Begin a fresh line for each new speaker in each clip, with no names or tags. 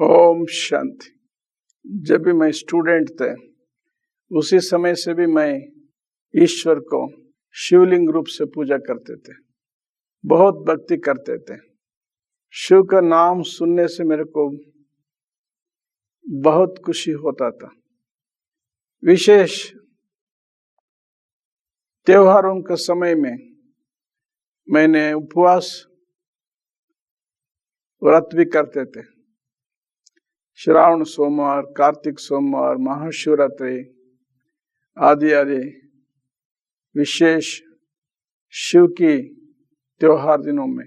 ओम शांति। जब भी मैं स्टूडेंट थे उसी समय से भी मैं ईश्वर को शिवलिंग रूप से पूजा करते थे, बहुत भक्ति करते थे। शिव का नाम सुनने से मेरे को बहुत खुशी होता था। विशेष त्योहारों के समय में मैंने उपवास व्रत भी करते थे। श्रावण सोमवार, कार्तिक सोमवार, महाशिवरात्रि आदि आदि विशेष शिव की त्योहार दिनों में।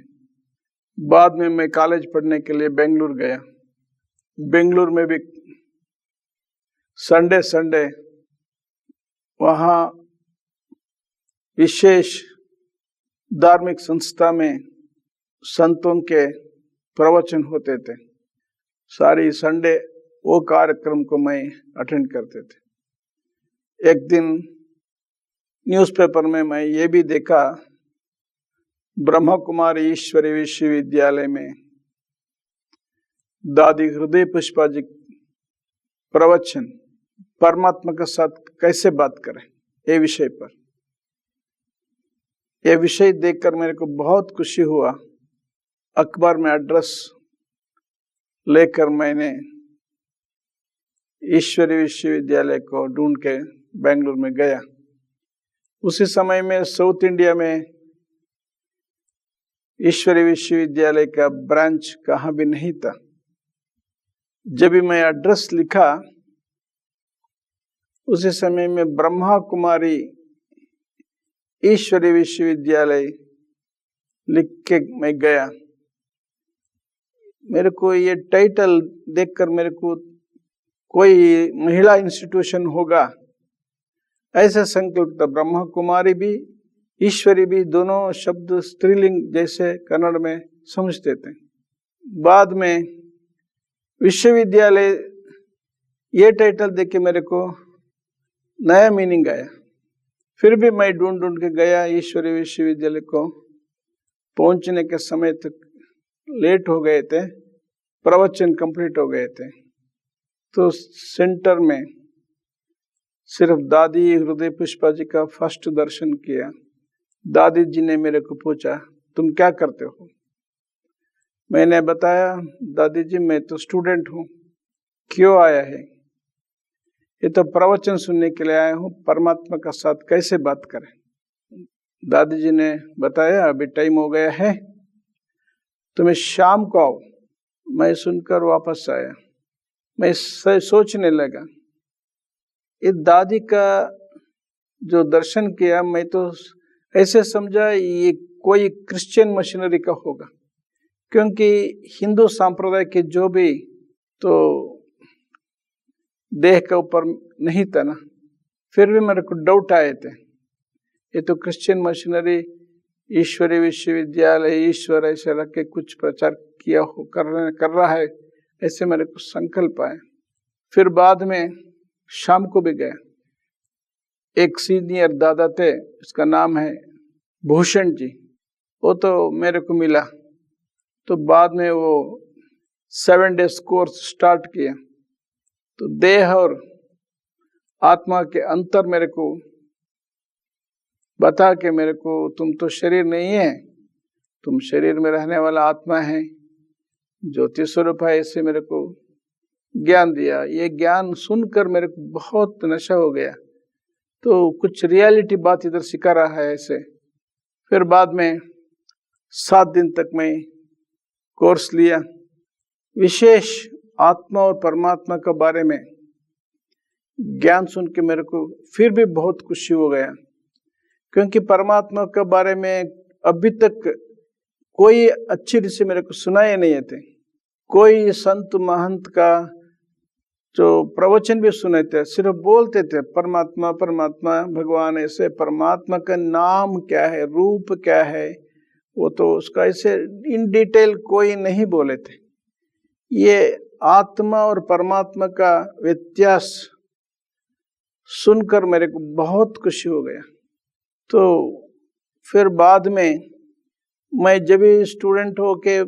बाद में मैं कॉलेज पढ़ने के लिए बेंगलुरु गया। बेंगलुरु में भी संडे वहाँ विशेष धार्मिक संस्था में संतों के प्रवचन होते थे। सारी संडे वो कार्यक्रम को मैं अटेंड करते थे। एक दिन न्यूज़पेपर में मैं ये भी देखा, ब्रह्मा कुमारी ईश्वरी विश्वविद्यालय में दादी हृदय पुष्पा जी प्रवचन परमात्मा के साथ कैसे बात करें ये विषय पर। यह विषय देखकर मेरे को बहुत खुशी हुआ। अखबार में एड्रेस लेकर मैंने ईश्वरी विश्वविद्यालय को ढूंढ के बेंगलुरु में गया। उसी समय में साउथ इंडिया में ईश्वरी विश्वविद्यालय का ब्रांच कहाँ भी नहीं था। जब भी मैं एड्रेस लिखा उसी समय में ब्रह्मा कुमारी ईश्वरी विश्वविद्यालय लिख के मैं गया। मेरे को ये टाइटल देखकर मेरे को कोई महिला इंस्टीट्यूशन होगा ऐसा संकल्प था। ब्रह्मा कुमारी भी ईश्वरी भी दोनों शब्द स्त्रीलिंग जैसे कन्नड़ में समझते थे। बाद में विश्वविद्यालय ये टाइटल देख के मेरे को नया मीनिंग आया। फिर भी मैं ढूंढ के गया ईश्वरी विश्वविद्यालय को। पहुंचने के समय तक लेट हो गए थे, प्रवचन कंप्लीट हो गए थे। तो सेंटर में सिर्फ दादी हृदय पुष्पा जी का फर्स्ट दर्शन किया। दादी जी ने मेरे को पूछा, तुम क्या करते हो? मैंने बताया, दादी जी मैं तो स्टूडेंट हूँ। क्यों आया है? ये तो प्रवचन सुनने के लिए आया हूँ, परमात्मा का साथ कैसे बात करें। दादी जी ने बताया, अभी टाइम हो गया है, तुम्हें शाम को आओ। मैं सुनकर वापस आया। मैं सोचने लगा, ये दादी का जो दर्शन किया मैं तो ऐसे समझा ये कोई क्रिश्चियन मशीनरी का होगा, क्योंकि हिंदू संप्रदाय के जो भी तो देह के ऊपर नहीं था ना। फिर भी मेरे को डाउट आए थे, ये तो क्रिश्चियन मशीनरी ईश्वरी विश्वविद्यालय ईश्वर ऐसे रख के कुछ प्रचार किया हो कर रहा है, ऐसे मेरे को संकल्प आए। फिर बाद में शाम को भी गया। एक सीनियर दादा थे, इसका नाम है भूषण जी, वो तो मेरे को मिला। तो बाद में वो 7 days कोर्स स्टार्ट किया। तो देह और आत्मा के अंतर मेरे को बता के मेरे को, तुम तो शरीर नहीं है, तुम शरीर में रहने वाला आत्मा है, ज्योति स्वरूप है, ऐसे मेरे को ज्ञान दिया। ये ज्ञान सुनकर मेरे को बहुत नशा हो गया। तो कुछ रियलिटी बात इधर सिखा रहा है ऐसे। फिर बाद में 7 दिन तक मैं कोर्स लिया। विशेष आत्मा और परमात्मा के बारे में ज्ञान सुन के मेरे को फिर भी बहुत खुशी हो गया, क्योंकि परमात्मा के बारे में अभी तक कोई अच्छी रीति से मेरे को सुनाए नहीं थे। कोई संत महंत का जो प्रवचन भी सुने थे, सिर्फ बोलते थे परमात्मा परमात्मा भगवान। ऐसे परमात्मा का नाम क्या है, रूप क्या है, वो तो उसका ऐसे इन डिटेल कोई नहीं बोले थे। ये आत्मा और परमात्मा का व्यत्यास सुनकर मेरे को बहुत खुशी हो गया। तो फिर बाद में मैं जब भी स्टूडेंट हो के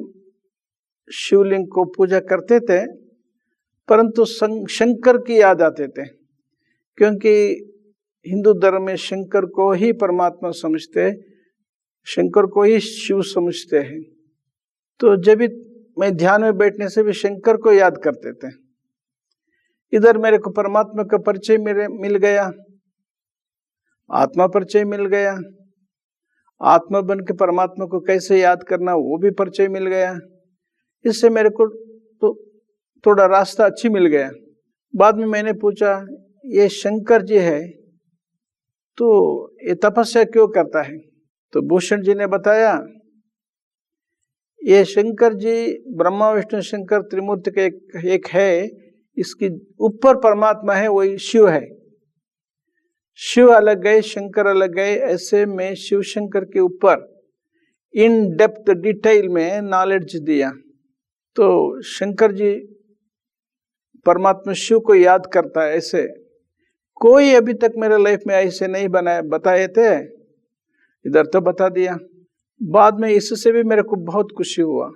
शिवलिंग को पूजा करते थे, परंतु शंकर की याद आते थे, क्योंकि हिंदू धर्म में शंकर को ही परमात्मा समझते, शंकर को ही शिव समझते हैं। तो जब भी मैं ध्यान में बैठने से भी शंकर को याद करते थे। इधर मेरे को परमात्मा का परिचय मिल गया, आत्मा परिचय मिल गया, आत्मा बन के परमात्मा को कैसे याद करना वो भी परिचय मिल गया। इससे मेरे को तो थोड़ा रास्ता अच्छी मिल गया। बाद में मैंने पूछा, ये शंकर जी है तो ये तपस्या क्यों करता है? तो भूषण जी ने बताया, ये शंकर जी ब्रह्मा विष्णु शंकर त्रिमूर्ति के एक है, इसकी ऊपर परमात्मा है, वही शिव है। शिव अलग गए, शंकर अलग गए, ऐसे में शिव शंकर के ऊपर इन डेप्थ डिटेल में नॉलेज दिया। तो शंकर जी परमात्मा शिव को याद करता है, ऐसे कोई अभी तक मेरे लाइफ में ऐसे नहीं बताए थे, इधर तो बता दिया। बाद में इससे भी मेरे को बहुत खुशी हुआ।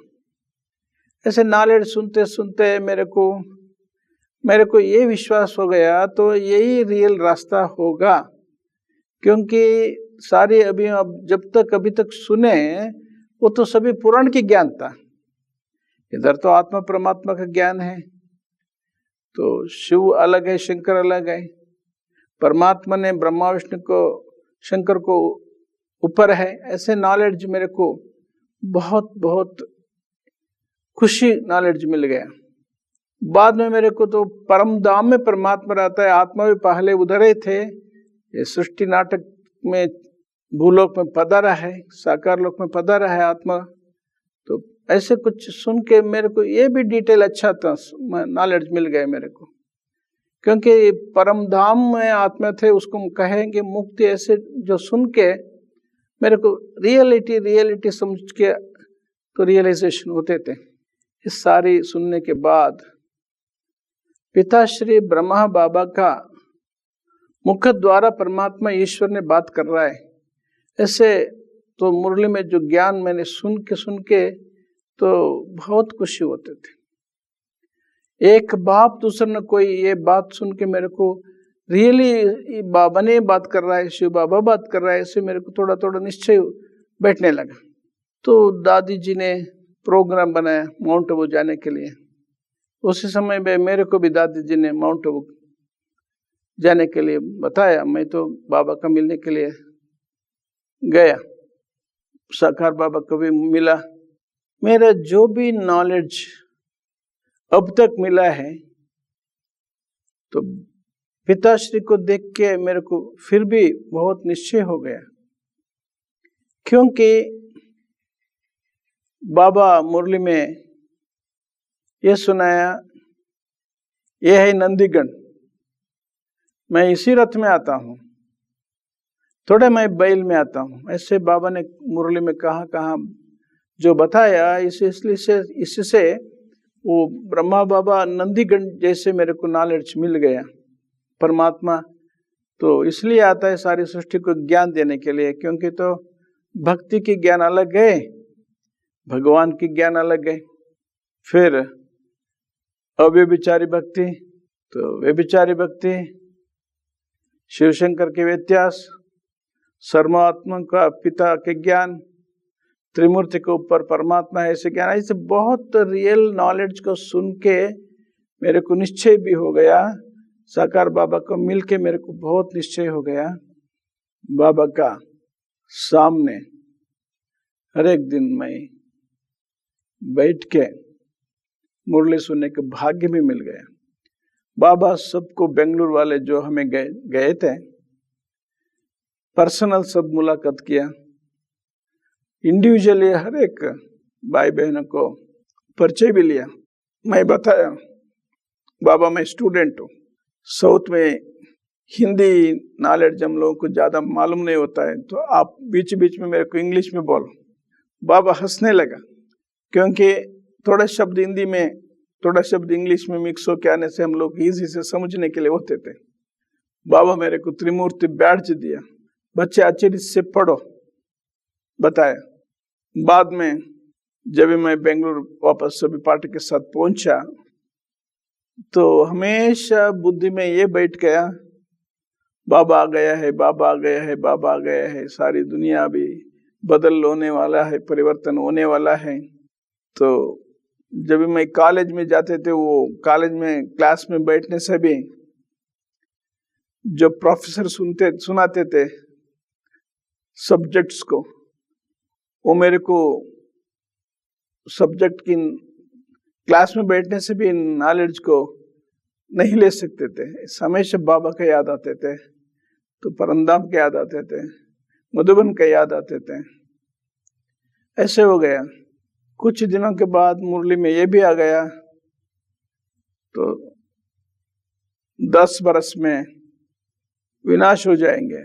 ऐसे नॉलेज सुनते सुनते मेरे को ये विश्वास हो गया, तो यही रियल रास्ता होगा। क्योंकि सारे अब जब तक अभी तक सुने वो तो सभी पुराण की ज्ञान था, इधर तो आत्मा परमात्मा का ज्ञान है। तो शिव अलग है, शंकर अलग है, परमात्मा ने ब्रह्मा विष्णु को शंकर को ऊपर है, ऐसे नॉलेज मेरे को बहुत बहुत खुशी नॉलेज मिल गया। बाद में मेरे को तो परम धाम में परमात्मा रहता है, आत्मा भी पहले उधर ही थे। ये सृष्टि नाटक में भूलोक में पधारा है, साकार लोक में पधारा है आत्मा। तो ऐसे कुछ सुन के मेरे को ये भी डिटेल अच्छा था, नॉलेज मिल गया मेरे को। क्योंकि परम धाम में आत्मा थे, उसको कहेंगे मुक्ति, ऐसे जो सुन के मेरे को रियलिटी समझ के तो रियलाइजेशन होते थे। इस सारी सुनने के बाद पिता श्री ब्रह्मा बाबा का मुख द्वारा परमात्मा ईश्वर ने बात कर रहा है, ऐसे तो मुरली में जो ज्ञान मैंने सुन के तो बहुत खुशी होते थे। एक बाप दूसरा न कोई ये बात सुन के मेरे को रियली बाबा ने बात कर रहा है, शिव बाबा बात कर रहा है, ऐसे मेरे को थोड़ा थोड़ा निश्चय बैठने लगा। तो दादी जी ने प्रोग्राम बनाया माउंट आबू जाने के लिए। उसी समय में मेरे को भी दादी जी ने माउंट आबू जाने के लिए बताया। मैं तो बाबा का मिलने के लिए गया, साकार बाबा को भी मिला। मेरा जो भी नॉलेज अब तक मिला है, तो पिताश्री को देख के मेरे को फिर भी बहुत निश्चय हो गया। क्योंकि बाबा मुरली में ये सुनाया, ये है नंदीगण, मैं इसी रथ में आता हूँ, थोड़ा मैं बैल में आता हूँ, ऐसे बाबा ने मुरली में कहा जो बताया। इससे वो ब्रह्मा बाबा नंदीगण जैसे मेरे को नॉलेज मिल गया। परमात्मा तो इसलिए आता है सारी सृष्टि को ज्ञान देने के लिए, क्योंकि तो भक्ति की ज्ञान अलग है, भगवान की ज्ञान अलग है। फिर अव्यभिचारी भक्ति, तो व्यभिचारी भक्ति, शिव शंकर के व्यत्यास, सर्वात्मा का पिता के ज्ञान, त्रिमूर्ति के ऊपर परमात्मा है ऐसे ज्ञान, ऐसे बहुत रियल नॉलेज को सुन के मेरे को निश्चय भी हो गया। साकार बाबा को मिलके मेरे को बहुत निश्चय हो गया। बाबा का सामने हर एक दिन मैं बैठ के मुरली सुनने के भाग्य भी मिल गया। बाबा सबको बेंगलुरु वाले जो हमें गए थे, पर्सनल सब मुलाकात किया, इंडिविजुअली हर एक भाई बहनों को परिचय भी लिया। मैं बताया, बाबा मैं स्टूडेंट हूँ, साउथ में हिंदी नॉलेज हम लोगों को ज्यादा मालूम नहीं होता है, तो आप बीच बीच में मेरे को इंग्लिश में बोलो। बाबा हंसने लगा, क्योंकि थोड़ा शब्द हिंदी में थोड़ा शब्द इंग्लिश में मिक्स हो के आने से हम लोग इजी से समझने के लिए होते थे। बाबा मेरे को त्रिमूर्ति बैठ दिया, बच्चे अच्छे से पढ़ो, बताया। बाद में जब मैं बेंगलुरु वापस सभी पार्टी के साथ पहुंचा, तो हमेशा बुद्धि में ये बैठ गया, बाबा आ गया है, बाबा आ गया है, बाबा आ गया है, सारी दुनिया भी बदल होने वाला है, परिवर्तन होने वाला है। तो जब मैं कॉलेज में जाते थे, वो कॉलेज में क्लास में बैठने से भी जो प्रोफेसर सुनाते थे सब्जेक्ट्स को, वो मेरे को सब्जेक्ट की क्लास में बैठने से भी नॉलेज को नहीं ले सकते थे। हमेशा बाबा का याद आते थे, तो परंदाम के याद आते थे, मधुबन के याद आते थे। ऐसे हो गया। कुछ दिनों के बाद मुरली में ये भी आ गया, तो 10 बरस में विनाश हो जाएंगे,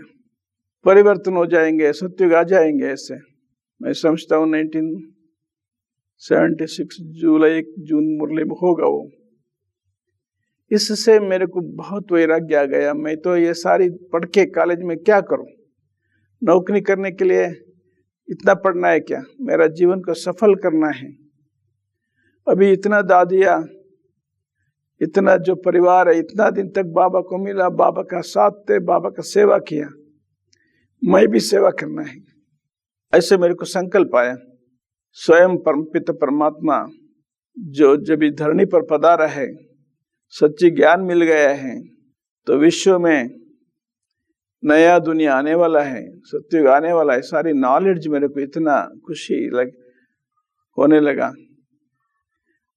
परिवर्तन हो जाएंगे, सत्युग आ जाएंगे। ऐसे मैं समझता हूँ 1976 जुलाई 1 जून मुरली में होगा वो। इससे मेरे को बहुत वैराग्य आ गया। मैं तो ये सारी पढ़ के कॉलेज में क्या करूं? नौकरी करने के लिए इतना पढ़ना है क्या? मेरा जीवन को सफल करना है। अभी इतना दादिया, इतना जो परिवार है, इतना दिन तक बाबा को मिला, बाबा का साथ थे, बाबा का सेवा किया, मैं भी सेवा करना है। ऐसे मेरे को संकल्प आया। स्वयं परमपिता परमात्मा जो जब धरणी पर पधारा है, सच्ची ज्ञान मिल गया है, तो विश्व में नया दुनिया आने वाला है, सत्युग आने वाला है। सारी नॉलेज मेरे को इतना खुशी होने लगा।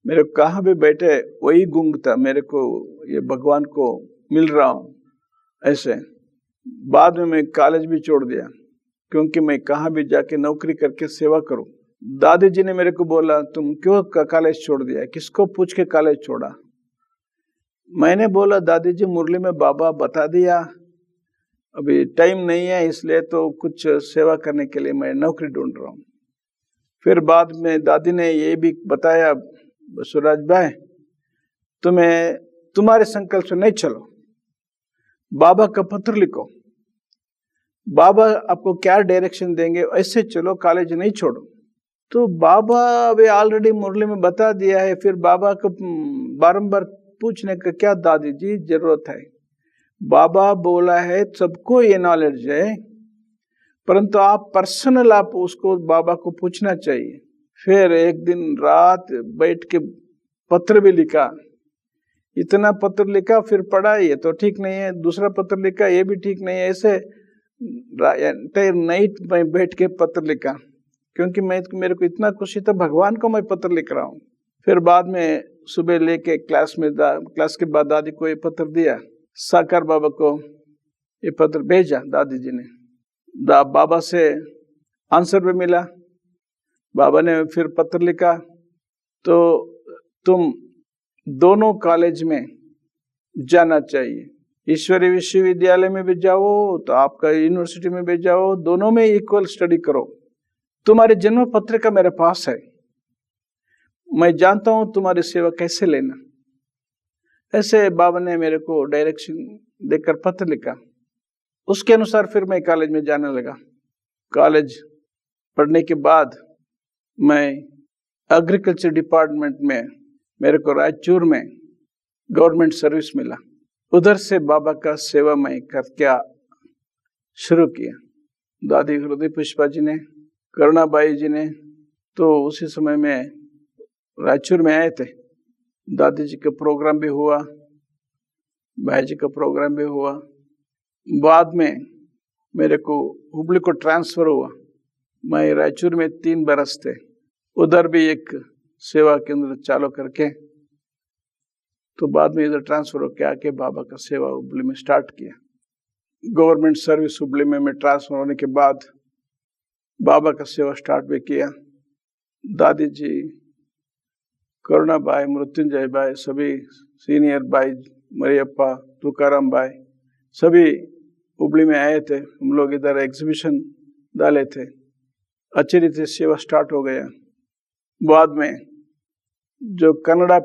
मेरे को कहाँ भी बैठे वही गुंग था, मेरे को ये भगवान को मिल रहा हूँ। ऐसे बाद में मैं कॉलेज भी छोड़ दिया, क्योंकि मैं कहाँ भी जाके नौकरी करके सेवा करूं। दादी जी ने मेरे को बोला, तुम क्यों कॉलेज छोड़ दिया? किसको पूछ के कॉलेज छोड़ा? मैंने बोला, दादी जी मुरली में बाबा बता दिया, अभी टाइम नहीं है, इसलिए तो कुछ सेवा करने के लिए मैं नौकरी ढूंढ रहा हूँ। फिर बाद में दादी ने ये भी बताया, बसुराज भाई तुम्हारे संकल्प से नहीं चलो, बाबा का पत्र लिखो, बाबा आपको क्या डायरेक्शन देंगे ऐसे चलो, कॉलेज नहीं छोड़ो। तो बाबा अभी ऑलरेडी मुरली में बता दिया है, फिर बाबा को बारंबार पूछने का क्या दादी जी जरूरत है? बाबा बोला है सबको ये नॉलेज है, परंतु आप पर्सनल आप उसको बाबा को पूछना चाहिए। फिर एक दिन रात बैठ के पत्र भी लिखा, इतना पत्र लिखा, फिर पढ़ा ये तो ठीक नहीं है, दूसरा पत्र लिखा ये भी ठीक नहीं है। ऐसे एंटायर नाइट में बैठ के पत्र लिखा, क्योंकि मेरे को इतना खुशी था, भगवान को मैं पत्र लिख रहा हूँ। फिर बाद में सुबह लेके क्लास के बाद दादी को ये पत्र दिया, साकार बाबा को ये पत्र भेजा दादी जी ने। बाबा से आंसर भी मिला, बाबा ने फिर पत्र लिखा, तो तुम दोनों कॉलेज में जाना चाहिए, ईश्वरी विश्वविद्यालय में भी जाओ तो आपका यूनिवर्सिटी में भी जाओ, दोनों में इक्वल स्टडी करो। तुम्हारे जन्म पत्रिका मेरे पास है, मैं जानता हूं तुम्हारी सेवा कैसे लेना। ऐसे बाबा ने मेरे को डायरेक्शन देकर पत्र लिखा। उसके अनुसार फिर मैं कॉलेज में जाने लगा। कॉलेज पढ़ने के बाद मैं एग्रीकल्चर डिपार्टमेंट में, मेरे को रायचूर में गवर्नमेंट सर्विस मिला। उधर से बाबा का सेवा मैं करके शुरू किया। दादी हृदय पुष्पा जी ने, करुणाबाई जी ने तो उसी समय में रायचूर में आए थे। दादी जी का प्रोग्राम भी हुआ, भाई जी का प्रोग्राम भी हुआ। बाद में मेरे को हुबली को ट्रांसफर हुआ। मैं रायचूर में 3 बरस थे, उधर भी एक सेवा केंद्र चालू करके, तो बाद में इधर ट्रांसफर होकर आके बाबा का सेवा हुबली में स्टार्ट किया। गवर्नमेंट सर्विस हुबली में मैं ट्रांसफर होने के बाद बाबा का सेवा स्टार्ट भी किया। दादी जी, करुणा भाई, मृत्युंजय भाई, सभी सीनियर भाई, मरियप्पा, तुकाराम भाई, सभी हुबली में आए थे। हम लोग इधर एग्जीबिशन डाले थे, अच्छी रीति सेवा स्टार्ट हो गया। बाद में जो कन्नड़ा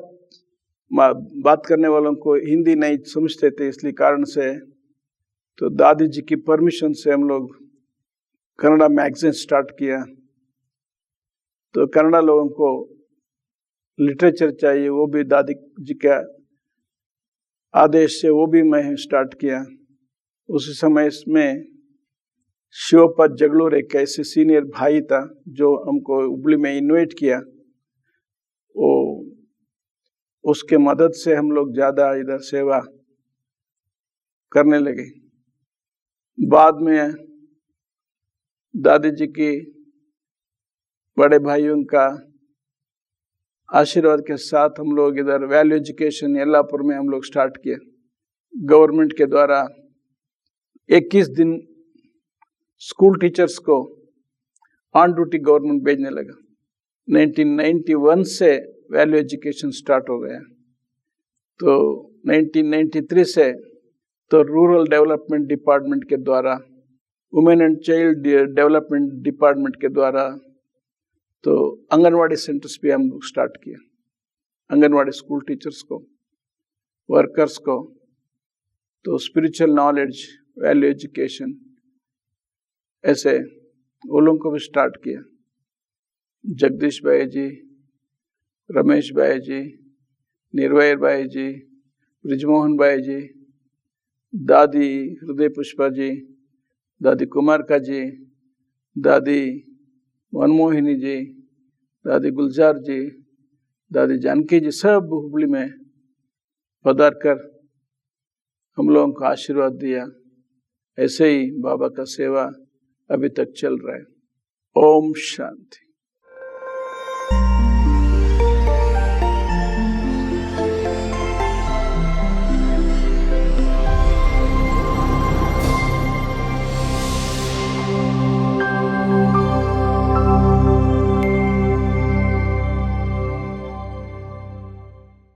बात करने वालों को हिंदी नहीं समझते थे, इसलिए कारण से तो दादी जी की परमिशन से हम लोग कन्नड़ा मैगजीन स्टार्ट किया। तो कन्नड़ा लोगों को लिटरेचर चाहिए, वो भी दादी जी का आदेश से वो भी मैं स्टार्ट किया। उसी समय इसमें शिवपत जगलूर एक ऐसे सीनियर भाई था जो हमको हुबली में इन्वाइट किया, वो उसके मदद से हम लोग ज्यादा इधर सेवा करने लगे। बाद में दादी जी की बड़े भाइयों का आशीर्वाद के साथ हम लोग इधर वैल्यू एजुकेशन यल्लापुर में हम लोग स्टार्ट किया। गवर्नमेंट के द्वारा 21 दिन स्कूल टीचर्स को ऑन ड्यूटी गवर्नमेंट भेजने लगा। 1991 से वैल्यू एजुकेशन स्टार्ट हो गया। तो 1993 से तो रूरल डेवलपमेंट डिपार्टमेंट के द्वारा, women and child development department के द्वारा तो आंगनवाड़ी सेंटर्स भी हम लोग स्टार्ट किया। आंगनवाड़ी स्कूल टीचर्स को, वर्कर्स को तो स्पिरिचुअल नॉलेज, वैल्यू एजुकेशन, ऐसे वो लोगों को भी स्टार्ट किया। जगदीश भाई जी, रमेश भाई जी, निर्वैर भाई जी, ब्रिजमोहन भाई जी, दादी हृदय पुष्पा जी, दादी कुमारका जी, दादी मनमोहिनी जी, दादी गुलजार जी, दादी जानकी जी, सब हुबली में पधार कर हम लोगों को आशीर्वाद दिया। ऐसे ही बाबा का सेवा अभी तक चल रहा है। ओम शांति।